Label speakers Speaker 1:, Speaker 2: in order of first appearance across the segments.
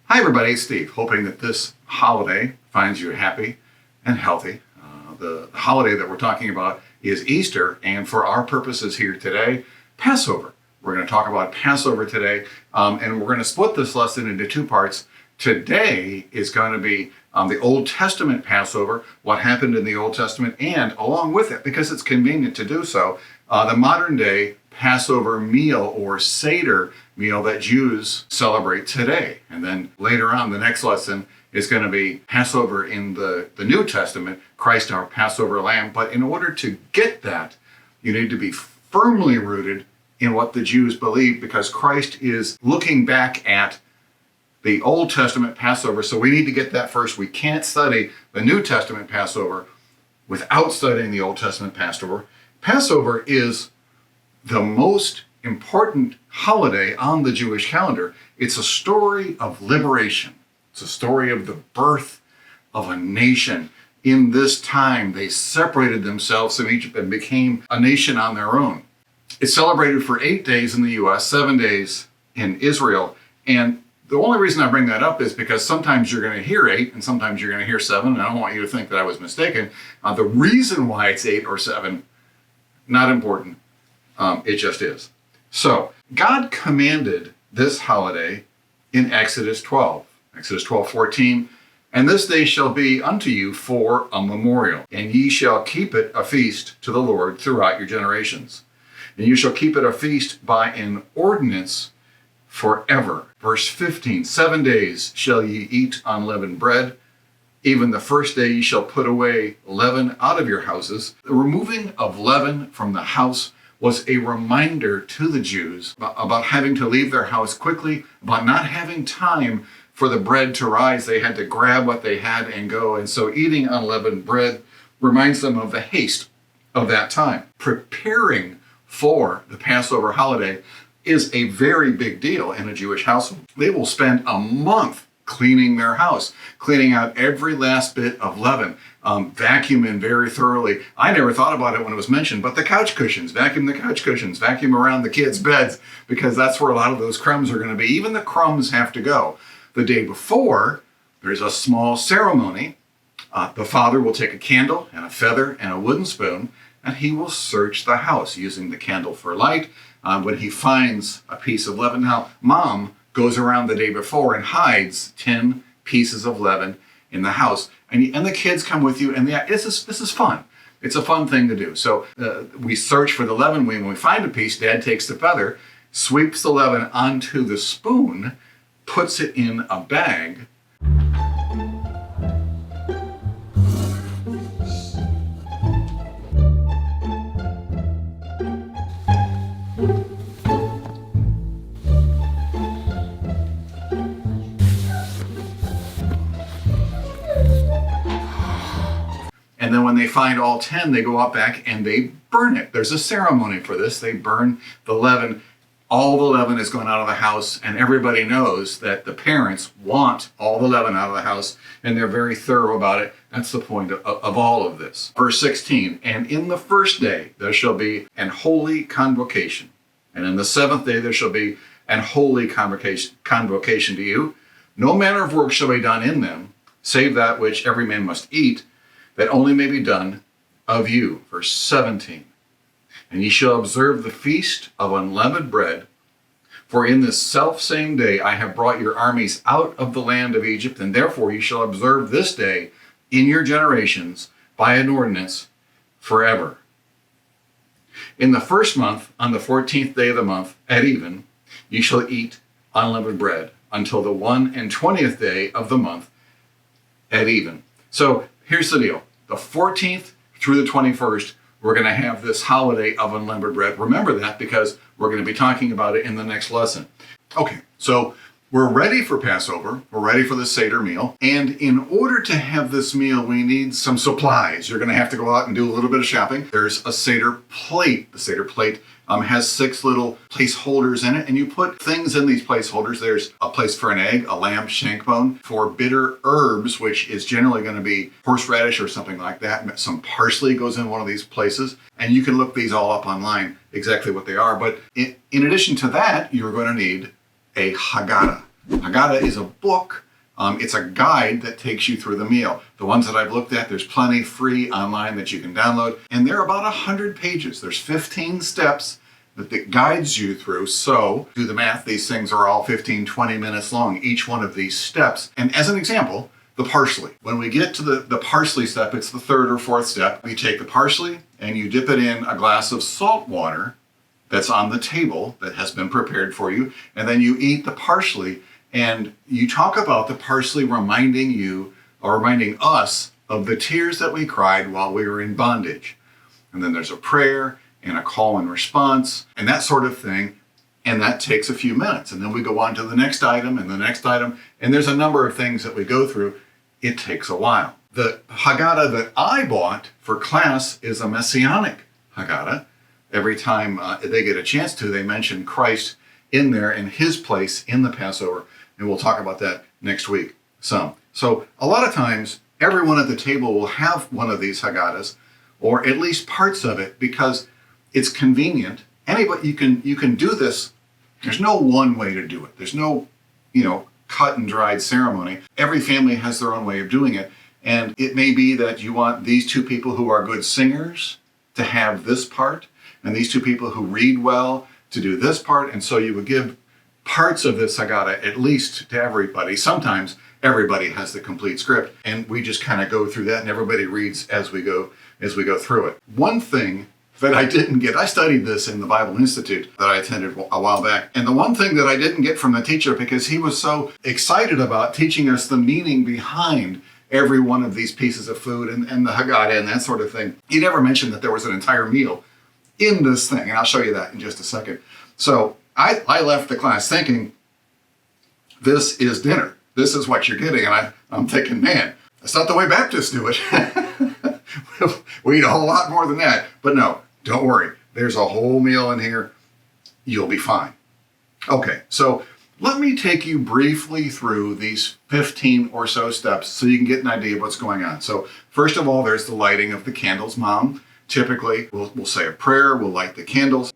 Speaker 1: Hi everybody, it's Steve, hoping that this holiday finds you happy and healthy. The holiday that we're talking about is Easter, and for our purposes here today, Passover. We're going to talk about Passover today, and we're going to split this lesson into two parts. Today is going to be the Old Testament Passover, what happened in the Old Testament, and along with it, because it's convenient to do so, the modern day Passover meal or Seder meal that Jews celebrate today. And then later on, the next lesson is going to be Passover in the New Testament, Christ our Passover Lamb. But in order to get that, you need to be firmly rooted in what the Jews believe, because Christ is looking back at the Old Testament Passover. So we need to get that first. We can't study the New Testament Passover without studying the Old Testament Passover. Passover is the most important holiday on the Jewish calendar. It's a story of liberation. It's a story of the birth of a nation. In this time, they separated themselves from Egypt and became a nation on their own. It's celebrated for 8 days in the U.S., 7 days in Israel. And the only reason I bring that up is because sometimes you're going to hear 8 and sometimes you're going to hear 7. And I don't want you to think that I was mistaken. The reason why it's 8 or 7, not important. It just is. So God commanded this holiday in Exodus 12. Exodus 12:14. And this day shall be unto you for a memorial, and ye shall keep it a feast to the Lord throughout your generations. And you shall keep it a feast by an ordinance forever. Verse 15. 7 days shall ye eat unleavened bread. Even the first day ye shall put away leaven out of your houses. The removing of leaven from the house was a reminder to the Jews about having to leave their house quickly, about not having time for the bread to rise. They had to grab what they had and go. And so eating unleavened bread reminds them of the haste of that time. Preparing for the Passover holiday is a very big deal in a Jewish household. They will spend a month cleaning their house, cleaning out every last bit of leaven, vacuuming very thoroughly. I never thought about it when it was mentioned, but the couch cushions, vacuum the couch cushions, vacuum around the kids' beds, because that's where a lot of those crumbs are going to be. Even the crumbs have to go. The day before, there's a small ceremony. The father will take a candle and a feather and a wooden spoon, and he will search the house using the candle for light. When he finds a piece of leaven, now mom goes around the day before and hides 10 pieces of leaven in the house. And the kids come with you, and this is fun. It's a fun thing to do. So we search for the leaven. When we find a piece, Dad takes the feather, sweeps the leaven onto the spoon, puts it in a bag. And then when they find all 10, they go out back and they burn it. There's a ceremony for this. They burn the leaven. All the leaven is going out of the house, and everybody knows that the parents want all the leaven out of the house, and they're very thorough about it. That's the point of all of this. Verse 16, and in the first day there shall be an holy convocation, and in the seventh day there shall be an holy convocation to you. No manner of work shall be done in them, save that which every man must eat, that only may be done of you. Verse 17. And ye shall observe the feast of unleavened bread, for in this selfsame day I have brought your armies out of the land of Egypt, and therefore ye shall observe this day in your generations by an ordinance forever. In the first month, on the 14th day of the month, at even, ye shall eat unleavened bread until the 21st day of the month at even. So here's the deal. The 14th through the 21st, we're going to have this holiday of unleavened bread. Remember that, because we're going to be talking about it in the next lesson. Okay, so we're ready for Passover. We're ready for the Seder meal. And in order to have this meal, we need some supplies. You're going to have to go out and do a little bit of shopping. There's a Seder plate. The Seder plate has 6 little placeholders in it, and you put things in these placeholders. There's a place for an egg, a lamb shank bone, for bitter herbs, which is generally going to be horseradish or something like that. Some parsley goes in one of these places, and you can look these all up online, exactly what they are. But in addition to that, you're going to need a Haggadah. Haggadah is a book. It's a guide that takes you through the meal. The ones that I've looked at, there's plenty free online that you can download, and they're about 100 pages. There's 15 steps that guides you through. So do the math. These things are all 15, 20 minutes long, each one of these steps. And as an example, the parsley. When we get to the parsley step, it's the third or fourth step. You take the parsley and you dip it in a glass of salt water that's on the table that has been prepared for you. And then you eat the parsley, and you talk about the parsley reminding you, or reminding us, of the tears that we cried while we were in bondage. And then there's a prayer and a call and response and that sort of thing. And that takes a few minutes. And then we go on to the next item and the next item. And there's a number of things that we go through. It takes a while. The Haggadah that I bought for class is a Messianic Haggadah. Every time they get a chance to, they mention Christ in there and his place in the Passover. And we'll talk about that next week some. So a lot of times, everyone at the table will have one of these Haggadahs, or at least parts of it, because it's convenient. Anybody, you can do this. There's no one way to do it. There's no, cut and dried ceremony. Every family has their own way of doing it. And it may be that you want these two people who are good singers to have this part, and these two people who read well to do this part. And so you would give parts of this Haggadah at least to everybody. Sometimes everybody has the complete script, and we just kind of go through that, and everybody reads as we go through it. One thing that I didn't get, I studied this in the Bible Institute that I attended a while back, and the one thing that I didn't get from the teacher, because he was so excited about teaching us the meaning behind every one of these pieces of food and the Haggadah and that sort of thing, he never mentioned that there was an entire meal in this thing, and I'll show you that in just a second. So I left the class thinking, this is dinner. This is what you're getting. And I'm thinking, man, that's not the way Baptists do it. We eat a whole lot more than that. But no, don't worry. There's a whole meal in here. You'll be fine. Okay, so let me take you briefly through these 15 or so steps so you can get an idea of what's going on. So first of all, there's the lighting of the candles. Mom, typically, we'll say a prayer, we'll light the candles.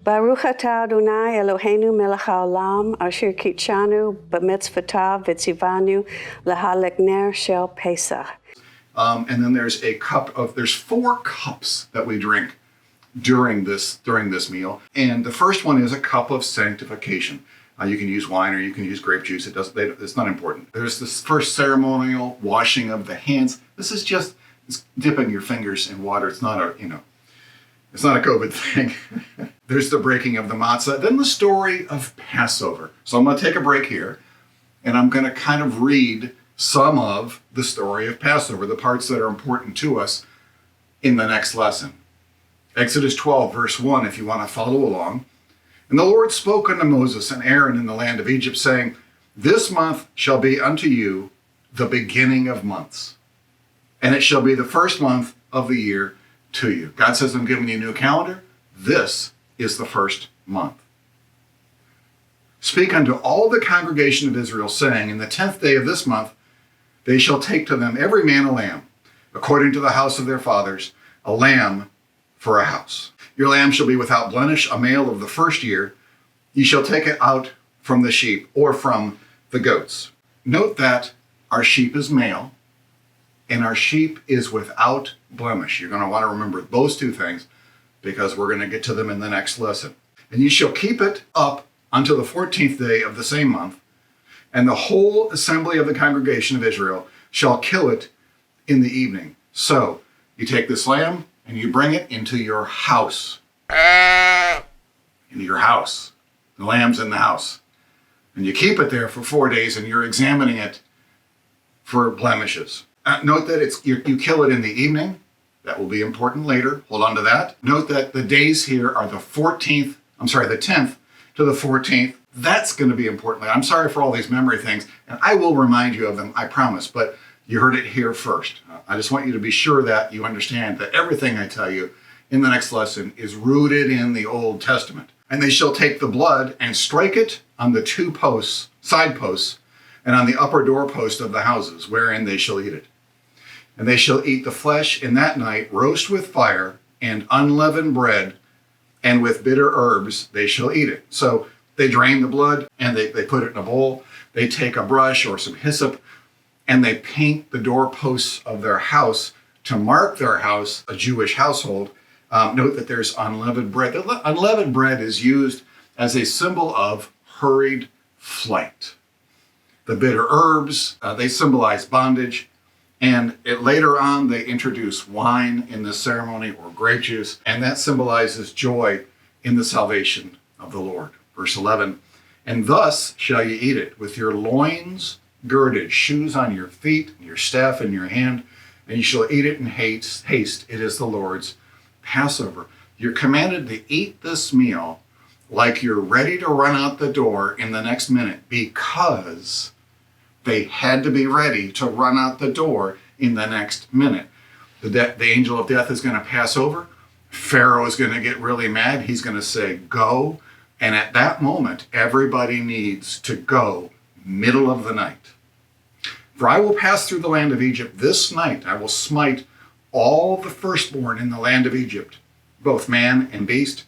Speaker 2: Baruch atah Adonai Eloheinu melech haolam asher kitshanu b'mitzvotav v'tzivanu lahalek ner shel Pesach.
Speaker 1: And then there's there's 4 cups that we drink during this meal. And the first one is a cup of sanctification. You can use wine or you can use grape juice. It's not important. There's this first ceremonial washing of the hands. This is just dipping your fingers in water. It's not it's not a COVID thing. There's the breaking of the matzah. Then the story of Passover. So I'm going to take a break here, and I'm going to kind of read some of the story of Passover, the parts that are important to us in the next lesson. Exodus 12, verse 1, if you want to follow along. And the Lord spoke unto Moses and Aaron in the land of Egypt, saying, This month shall be unto you the beginning of months, and it shall be the first month of the year to you. God says, I'm giving you a new calendar. This is the first month. Speak unto all the congregation of Israel, saying, In the 10th day of this month, they shall take to them every man a lamb, according to the house of their fathers, a lamb for a house. Your lamb shall be without blemish, a male of the first year. Ye shall take it out from the sheep or from the goats. Note that our sheep is male, and our sheep is without blemish. You're going to want to remember those two things, because we're going to get to them in the next lesson. And ye shall keep it up until the 14th day of the same month, and the whole assembly of the congregation of Israel shall kill it in the evening. So you take this lamb and you bring it into your house. Into your house. The lamb's in the house. And you keep it there for 4 days, and you're examining it for blemishes. Note that you kill it in the evening. That will be important later. Hold on to that. Note that the days here are the 10th to the 14th. That's going to be important. I'm sorry for all these memory things, and I will remind you of them, I promise, but you heard it here first. I just want you to be sure that you understand that everything I tell you in the next lesson is rooted in the Old Testament. And they shall take the blood and strike it on the 2 posts, side posts, and on the upper doorpost of the houses, wherein they shall eat it. And they shall eat the flesh in that night, roast with fire, and unleavened bread, and with bitter herbs they shall eat it. So they drain the blood, and they put it in a bowl. They take a brush or some hyssop, and they paint the doorposts of their house to mark their house, a Jewish household. Note that there's unleavened bread. The unleavened bread is used as a symbol of hurried flight. The bitter herbs, they symbolize bondage. And later on, they introduce wine in the ceremony or grape juice, and that symbolizes joy in the salvation of the Lord. Verse 11, and thus shall ye eat it, with your loins girded, shoes on your feet, and your staff in your hand, and you shall eat it in haste. It is the Lord's Passover. You're commanded to eat this meal like you're ready to run out the door in the next minute, because they had to be ready to run out the door in the next minute. The angel of death is going to pass over. Pharaoh is going to get really mad. He's going to say, go. And at that moment, everybody needs to go middle of the night. For I will pass through the land of Egypt this night. I will smite all the firstborn in the land of Egypt, both man and beast.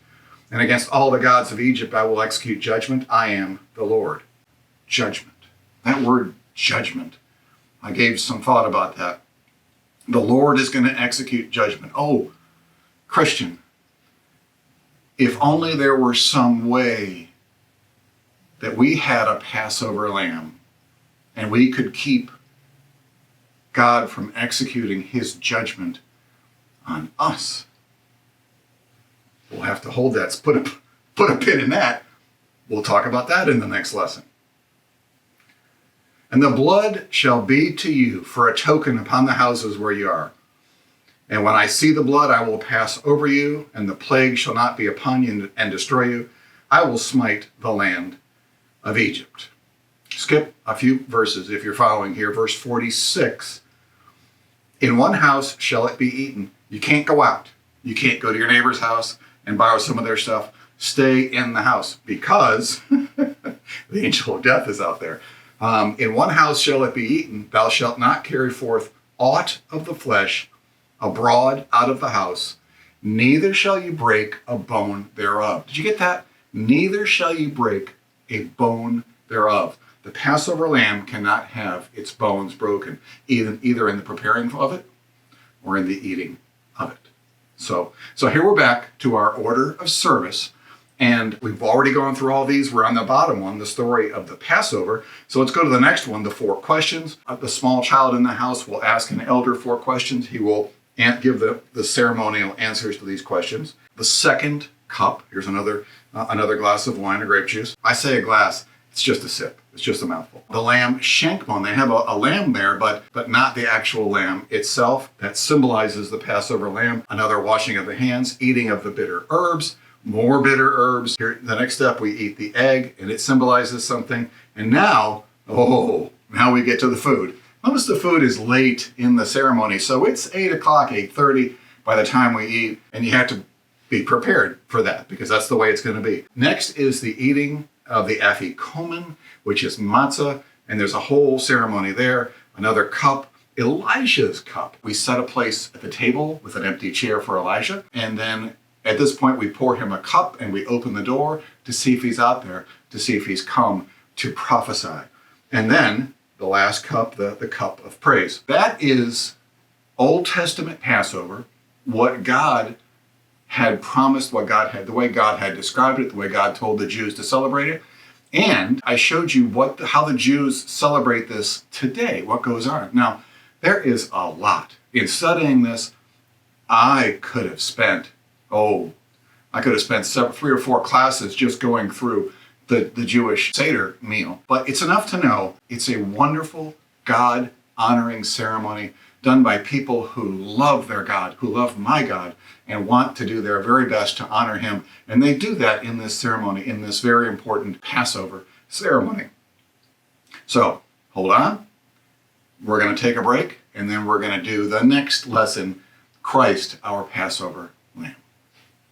Speaker 1: And against all the gods of Egypt I will execute judgment. I am the Lord. Judgment. That word judgment, I gave some thought about that. The Lord is going to execute judgment. Oh, Christian, if only there were some way that we had a Passover lamb and we could keep God from executing his judgment on us. We'll have to hold that, put a pin in that. We'll talk about that in the next lesson. And the blood shall be to you for a token upon the houses where you are. And when I see the blood, I will pass over you, and the plague shall not be upon you and destroy you. I will smite the land of Egypt. Skip a few verses if you're following here. Verse 46. In one house shall it be eaten. You can't go out. You can't go to your neighbor's house and borrow some of their stuff. Stay in the house, because the angel of death is out there. In one house shall it be eaten. Thou shalt not carry forth aught of the flesh abroad out of the house, neither shall you break a bone thereof. Did you get that? Neither shall you break a bone thereof. The Passover lamb cannot have its bones broken, either in the preparing of it or in the eating of it. So here we're back to our order of service, and we've already gone through all these. We're on the bottom one, the story of the Passover. So let's go to the next one, the 4 questions. The small child in the house will ask an elder 4 questions. He will give the ceremonial answers to these questions. The second cup, here's another glass of wine or grape juice. I say a glass, it's just a sip. It's just a mouthful. The lamb shankbone, they have a lamb there, but not the actual lamb itself. That symbolizes the Passover lamb. Another washing of the hands, eating of the bitter herbs, more bitter herbs. Here, the next step, we eat the egg, and it symbolizes something. And now we get to the food. Notice the food is late in the ceremony, so it's 8 o'clock, 8:30 by the time we eat, and you have to be prepared for that, because that's the way it's going to be. Next is the eating of the afikomen, which is matzah, and there's a whole ceremony there. Another cup, Elijah's cup. We set a place at the table with an empty chair for Elijah, and then at this point we pour him a cup and we open the door to see if he's out there, to see if he's come to prophesy. And then the last cup, the cup of praise. That is Old Testament Passover, what God had promised, the way God had described it, the way God told the Jews to celebrate it. And I showed you how the Jews celebrate this today, what goes on. Now, there is a lot. In studying this, I could have spent 3 or 4 classes just going through the Jewish Seder meal. But it's enough to know it's a wonderful, God-honoring ceremony done by people who love their God, who love my God, and want to do their very best to honor him. And they do that in this ceremony, in this very important Passover ceremony. So, hold on. We're going to take a break, and then we're going to do the next lesson, Christ, our Passover